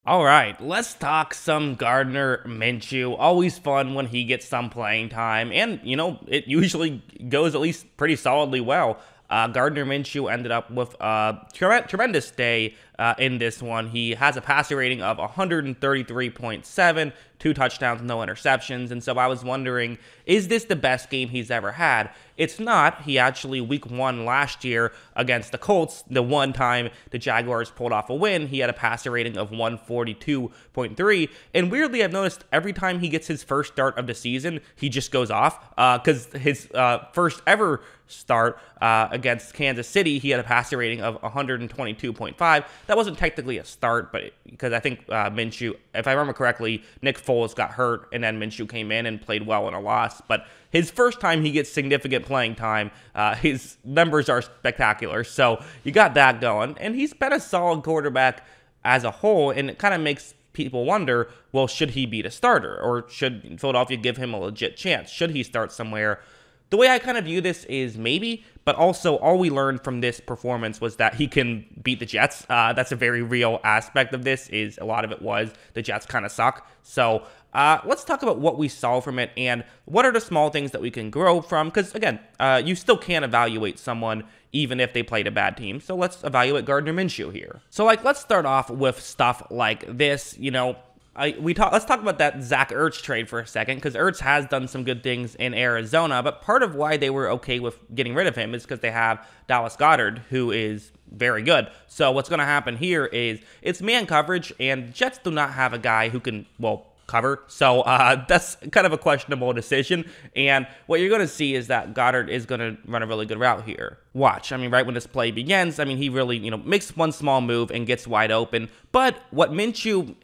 All right, let's talk some Gardner Minshew. Always fun when he gets some playing time, and it usually goes at least pretty solidly well. Gardner Minshew ended up with a tremendous day in this one. He has a passer rating of 133.7, 2 touchdowns, no interceptions. And so I was wondering, is this the best game he's ever had? It's not. He actually, week 1 last year against the Colts, the one time the Jaguars pulled off a win, he had a passer rating of 142.3. And weirdly, I've noticed every time he gets his first start of the season, he just goes off. Because his first ever start against Kansas City, he had a passer rating of 122.5. That wasn't technically a start, but because I think Minshew, if I remember correctly, Nick Foles got hurt, and then Minshew came in and played well in a loss. But his first time he gets significant playing time, his numbers are spectacular. So you got that going, and he's been a solid quarterback as a whole, and it kind of makes people wonder, well, should he be the starter, or should Philadelphia give him a legit chance? Should he start somewhere? The way I kind of view this is maybe, but also all we learned from this performance was that he can beat the Jets. That's a very real aspect of this, is a lot of it was the Jets kind of suck. So let's talk about what we saw from it and what are the small things that we can grow from, because again, you still can't evaluate someone even if they played a bad team. So let's evaluate Gardner Minshew here. So let's start off with stuff like this, let's talk about that Zach Ertz trade for a second, because Ertz has done some good things in Arizona, but part of why they were okay with getting rid of him is because they have Dallas Goedert, who is very good. So what's going to happen here is it's man coverage, and Jets do not have a guy who can, cover. So that's kind of a questionable decision. And what you're going to see is that Goddard is going to run a really good route here. Watch. Right when this play begins, he really, makes one small move and gets wide open. But what Minshew,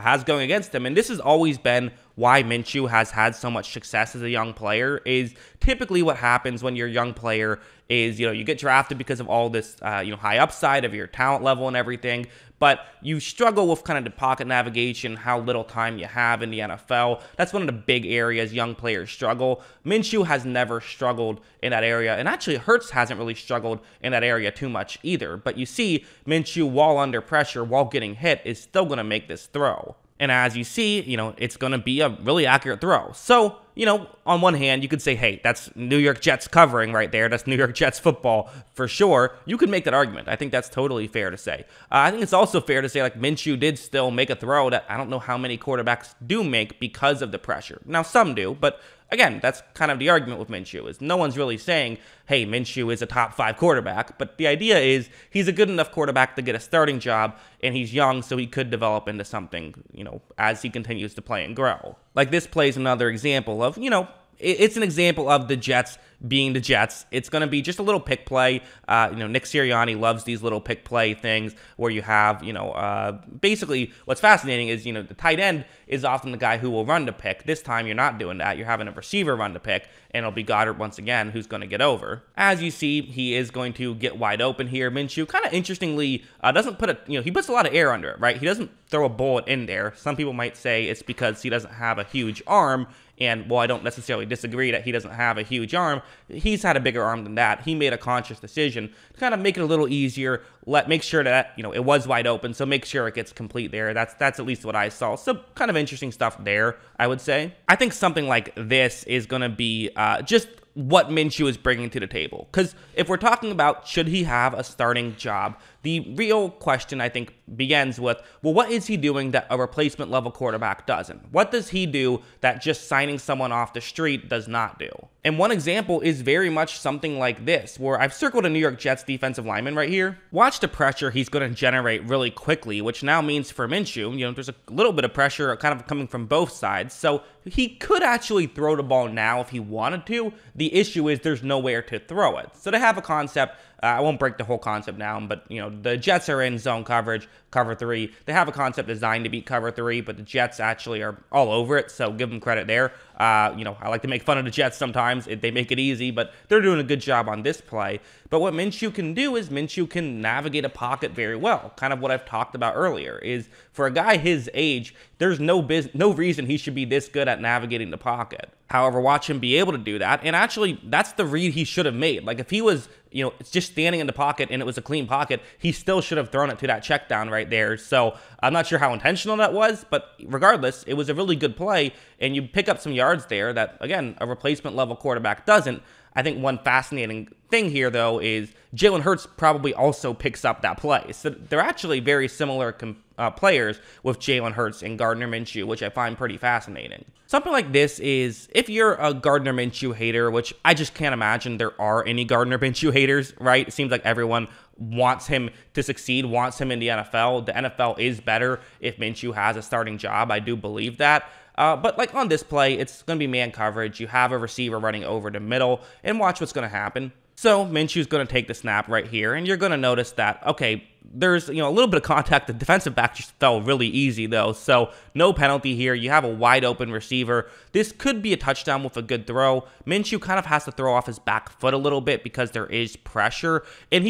has going against him, and this has always been why Minshew has had so much success as a young player, is typically what happens when you're a young player is, you get drafted because of all this, high upside of your talent level and everything, but you struggle with kind of the pocket navigation, how little time you have in the NFL. That's one of the big areas young players struggle. Minshew has never struggled in that area, and actually Hurts hasn't really struggled in that area too much either. But you see, Minshew, while under pressure, while getting hit, is still going to make this throw. And as you see, it's going to be a really accurate throw. So, on one hand, you could say, hey, that's New York Jets covering right there. That's New York Jets football for sure. You could make that argument. I think that's totally fair to say. I think it's also fair to say, Minshew did still make a throw that I don't know how many quarterbacks do make because of the pressure. Now, some do, but again, that's kind of the argument with Minshew, is no one's really saying, hey, Minshew is a top 5 quarterback, but the idea is he's a good enough quarterback to get a starting job, and he's young, so he could develop into something, as he continues to play and grow. This play is another example of, it's an example of the Jets being the Jets. It's going to be just a little pick play. Nick Sirianni loves these little pick play things where you have, basically what's fascinating is, the tight end is often the guy who will run the pick. This time you're not doing that. You're having a receiver run the pick, and it'll be Goddard once again who's going to get over. As you see, he is going to get wide open here. Minshew kind of interestingly doesn't put he puts a lot of air under it, right? He doesn't throw a bullet in there. Some people might say it's because he doesn't have a huge arm. And while I don't necessarily disagree that he doesn't have a huge arm, he's had a bigger arm than that. He made a conscious decision to kind of make it a little easier, make sure that, it was wide open, so make sure it gets complete there. That's at least what I saw. So kind of interesting stuff there, I would say. I think something like this is going to be just what Minshew is bringing to the table. Because if we're talking about should he have a starting job, the real question, I think, begins with, well, what is he doing that a replacement level quarterback doesn't? What does he do that just signing someone off the street does not do? And one example is very much something like this, where I've circled a New York Jets defensive lineman right here. Watch the pressure he's going to generate really quickly, which now means for Minshew, there's a little bit of pressure kind of coming from both sides. So he could actually throw the ball now if he wanted to. The issue is there's nowhere to throw it. So they have a concept. I won't break the whole concept down, but, the Jets are in zone coverage, cover 3. They have a concept designed to beat cover 3, but the Jets actually are all over it, so give them credit there. I like to make fun of the Jets sometimes. They make it easy, but they're doing a good job on this play. But what Minshew can do is Minshew can navigate a pocket very well. Kind of what I've talked about earlier is for a guy his age, there's no reason he should be this good at navigating the pocket. However, watch him be able to do that, and actually, that's the read he should have made. If he was, it's just standing in the pocket and it was a clean pocket, he still should have thrown it to that check down right right there. So I'm not sure how intentional that was, but regardless, it was a really good play, and you pick up some yards there that, again, a replacement level quarterback doesn't. I think one fascinating thing here, though, is Jalen Hurts probably also picks up that play. So they're actually very similar players with Jalen Hurts and Gardner Minshew, which I find pretty fascinating. Something like this is, if you're a Gardner Minshew hater, which I just can't imagine there are any Gardner Minshew haters, right? It seems like everyone wants him to succeed, wants him in the NFL. The NFL is better if Minshew has a starting job. I do believe that. But like on this play, it's going to be man coverage. You have a receiver running over the middle, and watch what's going to happen. So Minshew's going to take the snap right here, and you're going to notice that, okay, there's a little bit of contact. The defensive back just fell really easy, though, so no penalty here. You have a wide open receiver. This could be a touchdown with a good throw. Minshew kind of has to throw off his back foot a little bit because there is pressure, and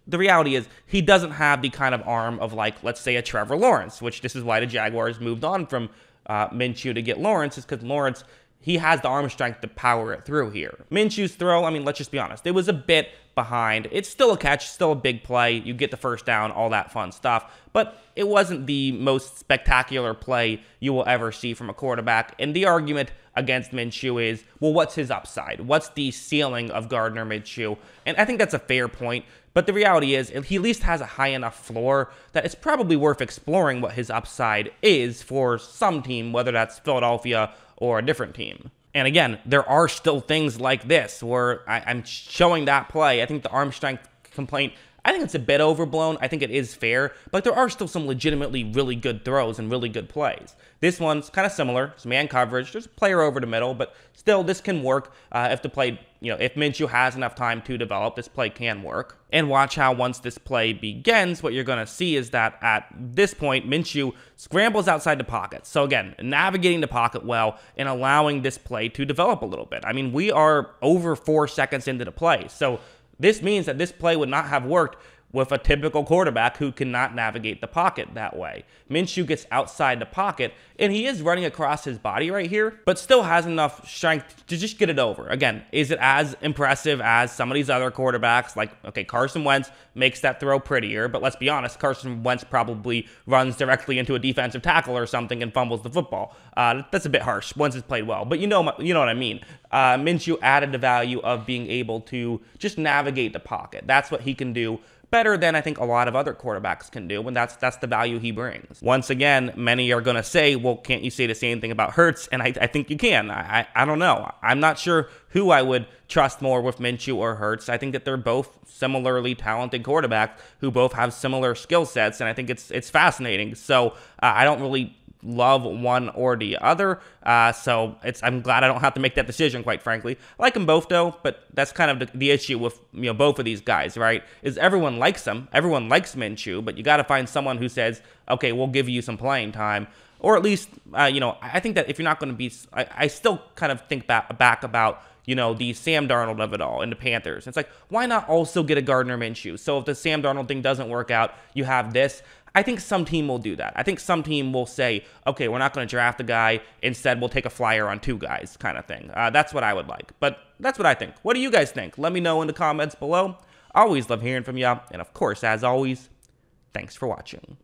the reality is he doesn't have the kind of arm of, like, let's say a Trevor Lawrence, which this is why the Jaguars moved on from Minshew to get Lawrence, is because Lawrence, he has the arm strength to power it through here. Minshew's throw, I mean, let's just be honest, it was a bit behind. It's still a catch, still a big play. You get the first down, all that fun stuff. But it wasn't the most spectacular play you will ever see from a quarterback. And the argument against Minshew is, well, what's his upside? What's the ceiling of Gardner Minshew? And I think that's a fair point. But the reality is, he at least has a high enough floor that it's probably worth exploring what his upside is for some team, whether that's Philadelphia or a different team. And again, there are still things like this where I'm showing that play. I think the arm strength complaint, I think it's a bit overblown. I think it is fair, but there are still some legitimately really good throws and really good plays. This one's kind of similar. It's man coverage. There's a player over the middle, but still, this can work if the play, if Minshew has enough time to develop, this play can work. And watch how once this play begins, what you're going to see is that at this point, Minshew scrambles outside the pocket. So again, navigating the pocket well and allowing this play to develop a little bit. I mean, we are over 4 seconds into the play. So this means that this play would not have worked with a typical quarterback who cannot navigate the pocket that way. Minshew gets outside the pocket, and he is running across his body right here, but still has enough strength to just get it over. Again, is it as impressive as some of these other quarterbacks? Like, okay, Carson Wentz makes that throw prettier, but let's be honest, Carson Wentz probably runs directly into a defensive tackle or something and fumbles the football. That's a bit harsh. Wentz has played well, but you know what I mean. Minshew added the value of being able to just navigate the pocket. That's what he can do better than I think a lot of other quarterbacks can do, and that's the value he brings. Once again, many are going to say, well, can't you say the same thing about Hurts? And I think you can. I don't know. I'm not sure who I would trust more with Minshew or Hurts. I think that they're both similarly talented quarterbacks who both have similar skill sets, and I think it's fascinating. So I don't really love one or the other, so I'm glad I don't have to make that decision, quite frankly. I like them both, though, but that's kind of the issue with both of these guys, right? Is everyone likes them, everyone likes Minshew, but you got to find someone who says, okay, we'll give you some playing time, or at least, I think that if you're not going to be, I still kind of think back about the Sam Darnold of it all and the Panthers. It's like, why not also get a Gardner Minshew? So if the Sam Darnold thing doesn't work out, you have this. I think some team will do that. I think some team will say, okay, we're not going to draft a guy. Instead, we'll take a flyer on 2 guys kind of thing. That's what I would like. But that's what I think. What do you guys think? Let me know in the comments below. I always love hearing from you. And of course, as always, thanks for watching.